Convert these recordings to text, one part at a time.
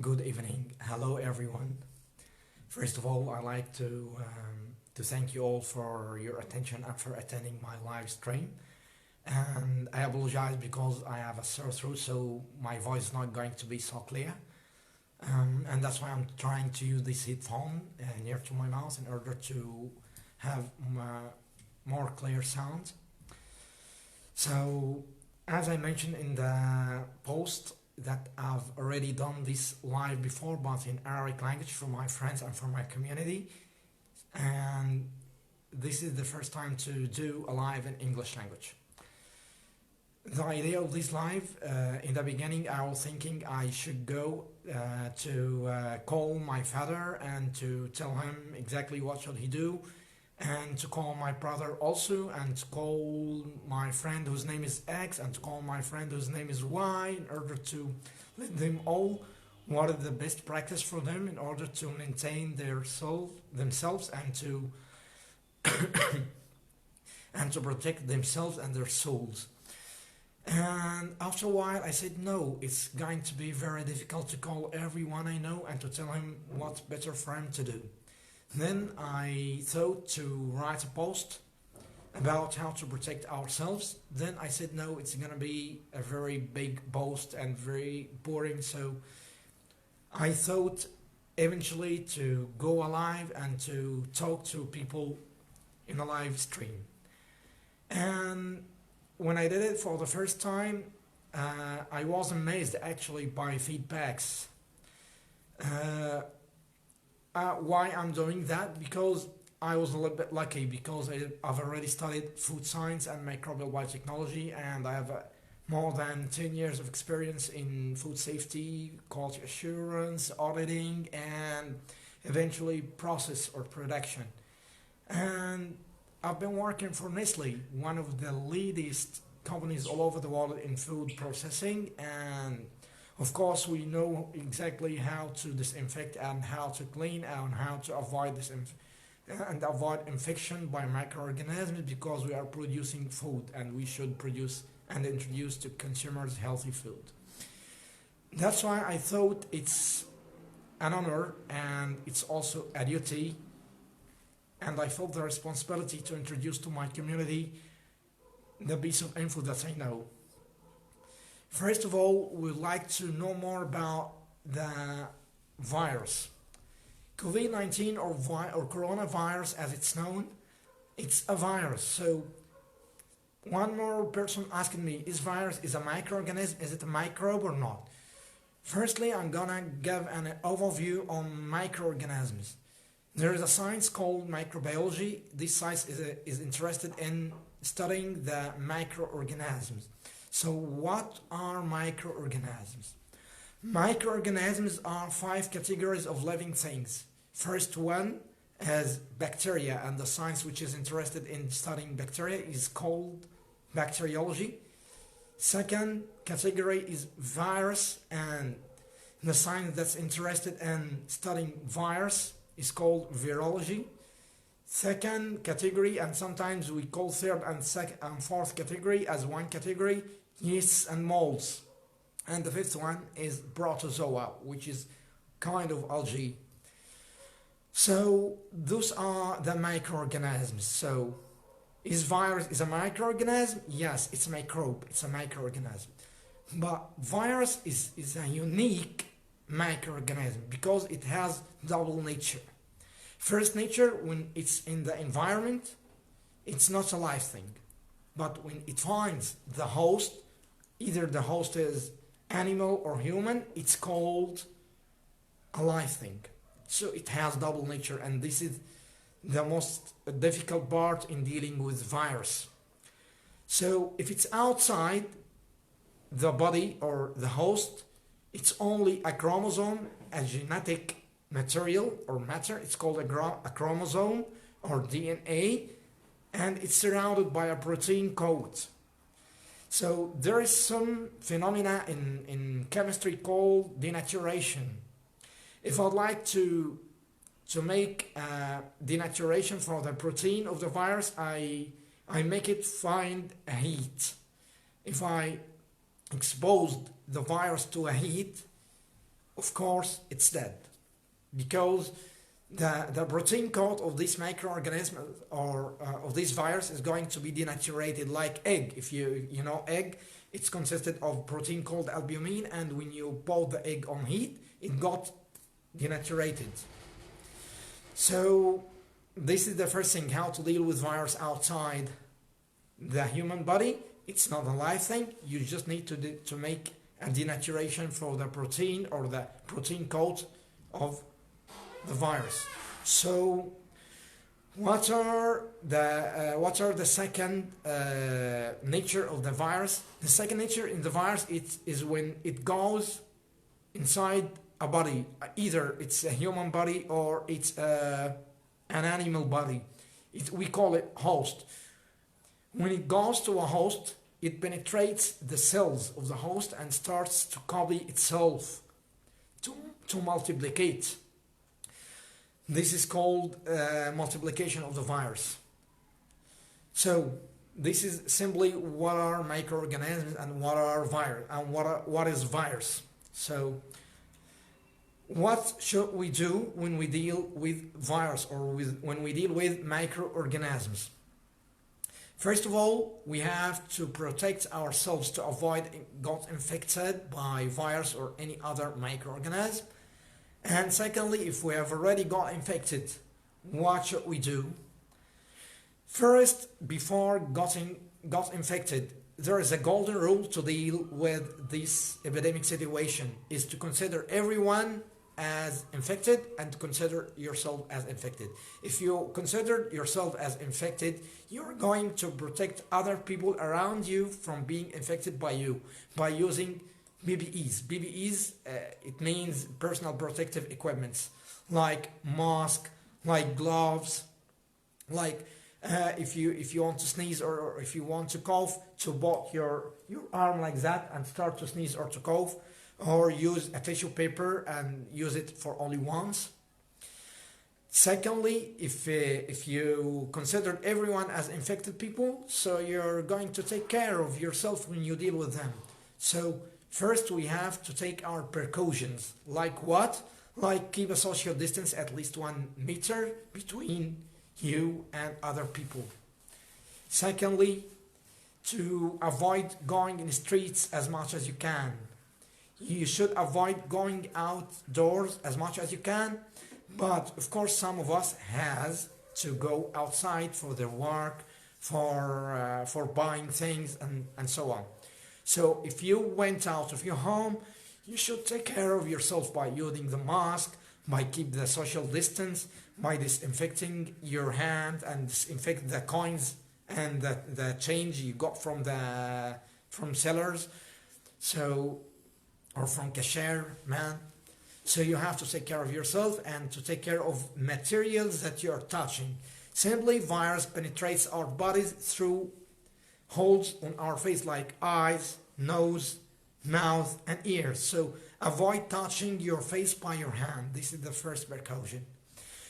Good evening. Hello, everyone. First of all, I'd like to thank you all for your attention after attending my live stream. And I apologize because I have a sore throat, so my voice is not going to be so clear. And that's why I'm trying to use this headphone near to my mouth in order to have more clear sound. So, as I mentioned in the post, that I've already done this live before, but in Arabic language for my friends and for my community. And this is the first time to do a live in English language. The idea of this live, in the beginning, I was thinking I should go to call my father and to tell him exactly what should he do, and to call my brother also, and to call my friend whose name is X, and to call my friend whose name is Y, in order to let them all what is the best practice for them in order to maintain their soul themselves and to and to protect themselves and their souls. And after a while, I said, no, it's going to be very difficult to call everyone I know and to tell him what's better for him to do. Then I thought to write a post about how to protect ourselves. Then I said, no, it's going to be a very big post and very boring. So I thought eventually to go live and to talk to people in a live stream. And when I did it for the first time, I was amazed actually by feedbacks. Why I'm doing that? Because I was a little bit lucky because I've already studied food science and microbial biotechnology, and I have more than 10 years of experience in food safety, quality assurance, auditing, and eventually process or production. And I've been working for Nestle, one of the leadest companies all over the world in food processing, and of course we know exactly how to disinfect and how to clean and how to avoid infection by microorganisms, because we are producing food and we should produce and introduce to consumers healthy food. That's why I thought it's an honor and it's also a duty, and I felt the responsibility to introduce to my community the piece of info that I know. First of all, we'd like to know more about the virus. COVID-19 or coronavirus as it's known, it's a virus. So one more person asking me, is virus is a microorganism, is it a microbe or not? Firstly, I'm gonna give an overview on microorganisms. There is a science called microbiology. This science is interested in studying the microorganisms. So what are microorganisms? Microorganisms are 5 categories of living things. First one is bacteria, and the science which is interested in studying bacteria is called bacteriology. Second category is virus, and the science that's interested in studying virus is called virology. Second category, and sometimes we call third and fourth category as one category, yeasts and molds. And the fifth one is protozoa, which is kind of algae. So those are the microorganisms. So is virus is a microorganism? Yes, it's a microbe, it's a microorganism. But virus is a unique microorganism because it has double nature. First nature, when it's in the environment, it's not a live thing. But when it finds the host, either the host is animal or human, it's called a live thing. So it has double nature, and this is the most difficult part in dealing with virus. So if it's outside the body or the host, it's only a chromosome, a genetic material or matter. It's called a chromosome or DNA, and it's surrounded by a protein coat. So there is some phenomena in chemistry called denaturation. If I'd like to make denaturation for the protein of the virus, I make it find a heat. If I exposed the virus to a heat, of course it's dead, because the protein code of this microorganism or of this virus is going to be denaturated like egg. If you know egg, it's consisted of protein called albumin, and when you pour the egg on heat, it got denaturated. So this is the first thing, how to deal with virus outside the human body. It's not a live thing. You just need to make a denaturation for the protein or the protein code of the virus. So what are the second nature of the virus? The second nature in the virus is when it goes inside a body. Either it's a human body or it's an animal body. We call it host. When it goes to a host, it penetrates the cells of the host and starts to copy itself, to multiplicate. This is called multiplication of the virus. So this is simply what are microorganisms and what are virus and what is virus. So what should we do when we deal with virus or when we deal with microorganisms? First of all, we have to protect ourselves to avoid getting infected by virus or any other microorganism. And secondly, if we have already got infected, what should we do? First, before got infected, there is a golden rule to deal with this epidemic situation, is to consider everyone as infected and to consider yourself as infected. If you consider yourself as infected, you're going to protect other people around you from being infected by you by using PPEs. PPEs, it means personal protective equipments, like mask, like gloves, like if you want to sneeze or if you want to cough, to put your arm like that and start to sneeze or to cough, or use a tissue paper and use it for only once. Secondly, if you consider everyone as infected people, so you're going to take care of yourself when you deal with them. So first we have to take our precautions. Like what? Like keep a social distance at least 1 meter between you and other people. Secondly, to avoid going in the streets as much as you can. You should avoid going outdoors as much as you can, but of course some of us has to go outside for their work, for buying things and so on. So if you went out of your home, you should take care of yourself by using the mask, by keep the social distance, by disinfecting your hand and disinfect the coins and the change you got from sellers. So or from cashier man. So you have to take care of yourself and to take care of materials that you are touching. Simply, virus penetrates our bodies through holes on our face like eyes, nose, mouth and ears. So avoid touching your face by your hand. This is the first precaution.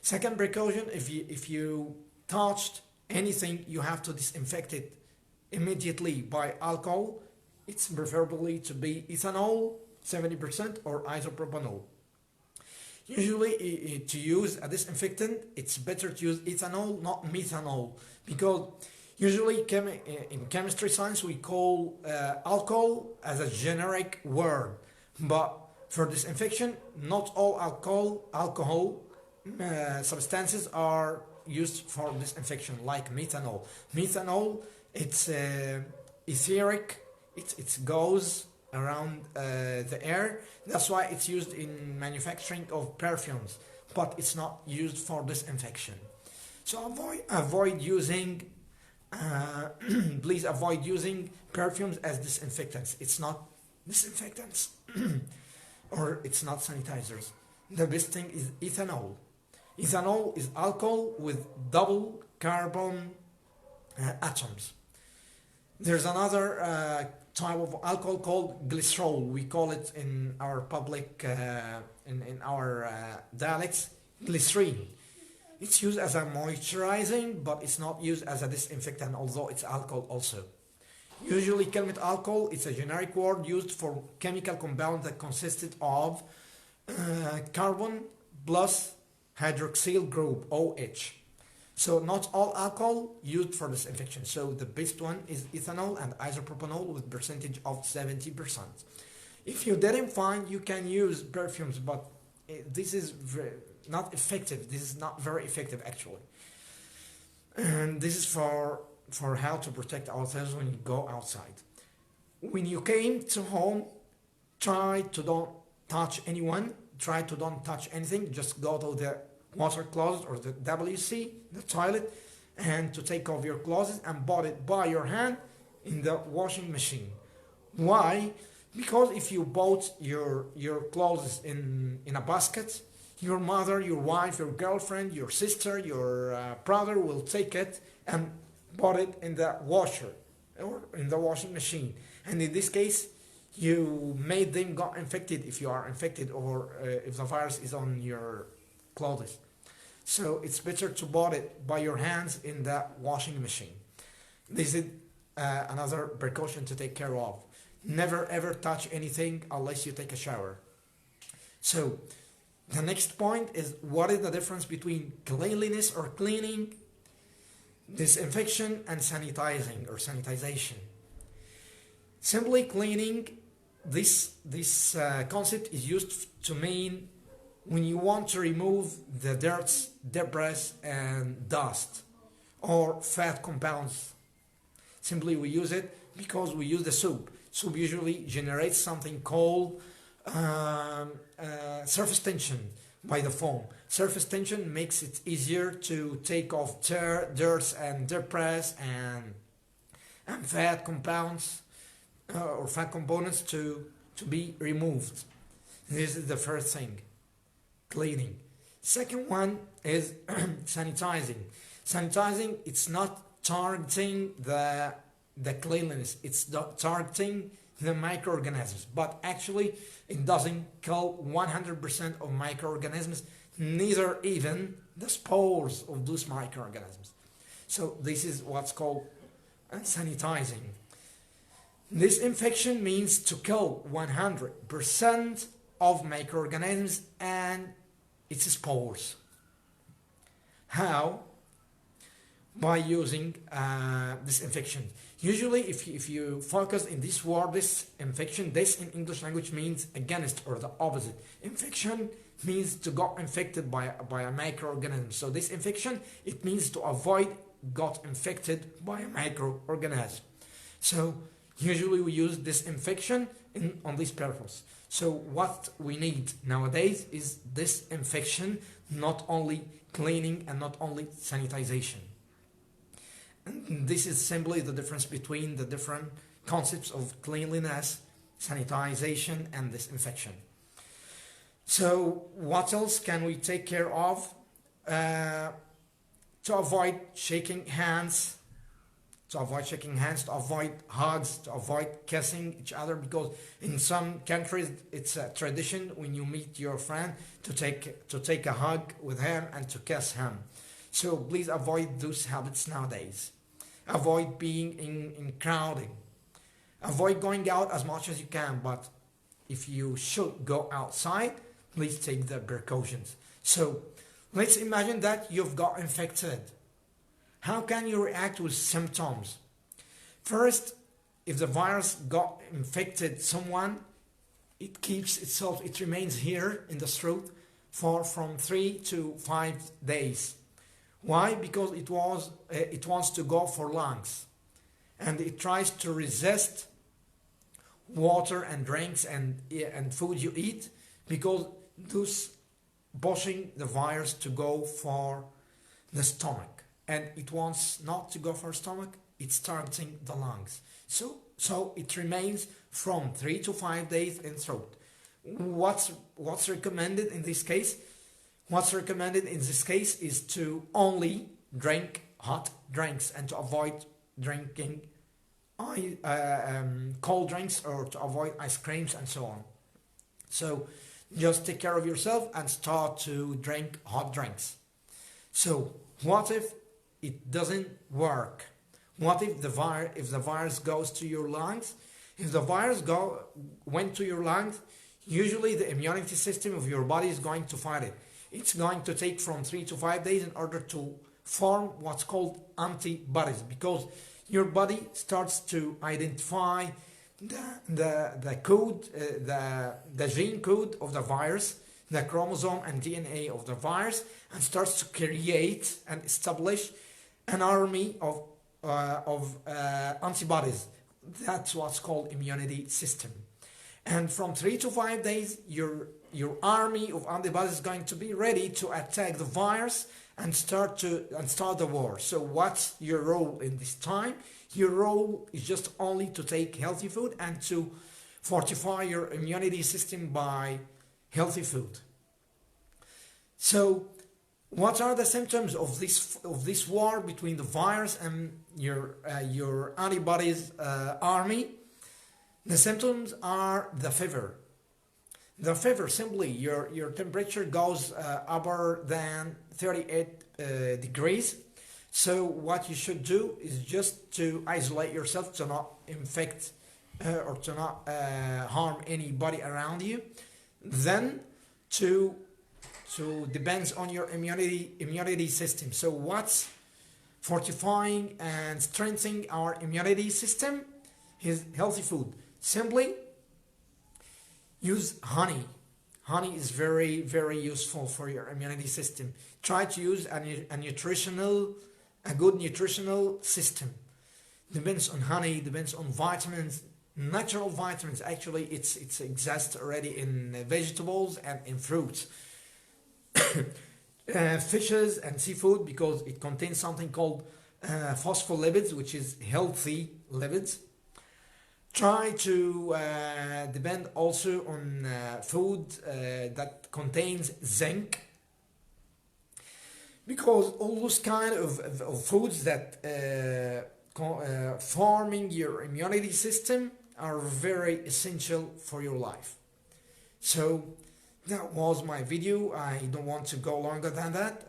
Second precaution, if you touched anything, you have to disinfect it immediately by alcohol. It's preferably to be ethanol, 70%, or isopropanol. Usually to use a disinfectant, it's better to use ethanol, not methanol, because usually in chemistry science we call alcohol as a generic word, but for disinfection, not all alcohol substances are used for disinfection, like methanol. Methanol, it's etheric, it goes around the air. That's why it's used in manufacturing of perfumes, but it's not used for disinfection. So avoid using please avoid using perfumes as disinfectants. It's not disinfectants or it's not sanitizers. The best thing is ethanol. Ethanol is alcohol with double carbon atoms. There's another type of alcohol called glycerol. We call it in our public, in our dialects, glycerine. It's used as a moisturizing, but it's not used as a disinfectant, although it's alcohol also. Usually, alcohol is a generic word used for chemical compound that consisted of carbon plus hydroxyl group OH. So not all alcohol used for disinfection. So the best one is ethanol and isopropanol with percentage of 70%. If you didn't find, you can use perfumes, but this is not effective. This is not very effective actually. And this is for how to protect ourselves when you go outside. When you came to home, try to don't touch anyone. Try to don't touch anything. Just go to the water closet or the WC, the toilet, and to take off your clothes and put it by your hand in the washing machine. Why? Because if you bought your clothes in a basket, your mother, your wife, your girlfriend, your sister, your brother will take it and put it in the washer or in the washing machine. And in this case, you made them got infected if you are infected or if the virus is on your clothes. So it's better to put it by your hands in the washing machine. This is another precaution to take care of. Never ever touch anything unless you take a shower. So the next point is, what is the difference between cleanliness or cleaning, disinfection, and sanitizing or sanitization? Simply cleaning, this concept is used to mean when you want to remove the dirt, debris, and dust or fat compounds. Simply we use it because we use the soap. Soap usually generates something called surface tension by the foam. Surface tension makes it easier to take off dirt and debris and fat compounds or fat components to be removed. This is the first thing, cleaning. Second one is sanitizing. Sanitizing, it's not targeting the cleanliness, it's targeting the microorganisms, but actually it doesn't kill 100% of microorganisms, neither even the spores of those microorganisms. So this is what's called sanitizing. Disinfection means to kill 100% of microorganisms and its spores. How? By using disinfection. Usually if you focus in this word, disinfection, this in English language means against or the opposite. Infection means to get infected by a microorganism. So disinfection, it means to avoid got infected by a microorganism. So usually we use disinfection on this purpose. So what we need nowadays is disinfection, not only cleaning and not only sanitization. And this is simply the difference between the different concepts of cleanliness, sanitization, and disinfection. So what else can we take care of to avoid shaking hands? To avoid hugs, to avoid kissing each other, because in some countries it's a tradition when you meet your friend to take a hug with him and to kiss him. So please avoid those habits nowadays. Avoid being in crowding. Avoid going out as much as you can, but if you should go outside, please take the precautions. So let's imagine that you've got infected. How can you react with symptoms? First, if the virus got infected someone, it keeps itself, it remains here in the throat from 3 to 5 days. Why? Because it wants to go for lungs, and it tries to resist water and drinks and food you eat, because those pushing the virus to go for the stomach. And it wants not to go for stomach, it's targeting the lungs. So it remains from 3 to 5 days in throat. What's recommended in this case? What's recommended in this case is to only drink hot drinks and to avoid drinking cold drinks, or to avoid ice creams and so on. So just take care of yourself and start to drink hot drinks. So what if it doesn't work? What if the virus goes to your lungs? If the virus went to your lungs, usually the immunity system of your body is going to fight it. It's going to take from 3 to 5 days in order to form what's called antibodies, because your body starts to identify the code, the gene code of the virus, the chromosome and DNA of the virus, and starts to create and establish an army of antibodies. That's what's called immunity system. And from 3 to 5 days, your army of antibodies is going to be ready to attack the virus and start the war. So what's your role in this time? Your role is just only to take healthy food and to fortify your immunity system by healthy food. So what are the symptoms of this war between the virus and your antibodies army? The symptoms are the fever. The fever, simply your temperature goes upper than 38 degrees. So what you should do is just to isolate yourself, to not infect or to not harm anybody around you. Then to depends on your immunity system. So what's fortifying and strengthening our immunity system is healthy food. Simply use honey. Honey is very, very useful for your immunity system. Try to use a good nutritional system. Depends on honey, depends on vitamins, natural vitamins. Actually, it's exists already in vegetables and in fruits. Fishes and seafood, because it contains something called phospholipids, which is healthy lipids. Try to depend also on food that contains zinc, because all those kind of foods that forming your immunity system are very essential for your life. So that was my video. I don't want to go longer than that,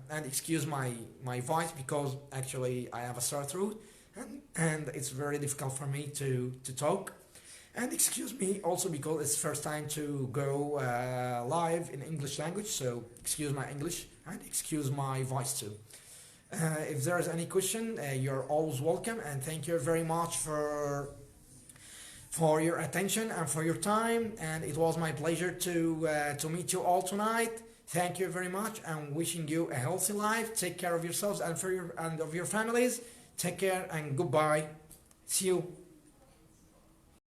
and excuse my voice, because actually I have a sore throat and it's very difficult for me to talk. And excuse me also because it's first time to go live in English language, so excuse my English and excuse my voice too. If there is any question, you're always welcome, and thank you very much for your attention and for your time. And it was my pleasure to meet you all tonight. Thank you very much, and wishing you a healthy life. Take care of yourselves and of your families. Take care and goodbye. See you.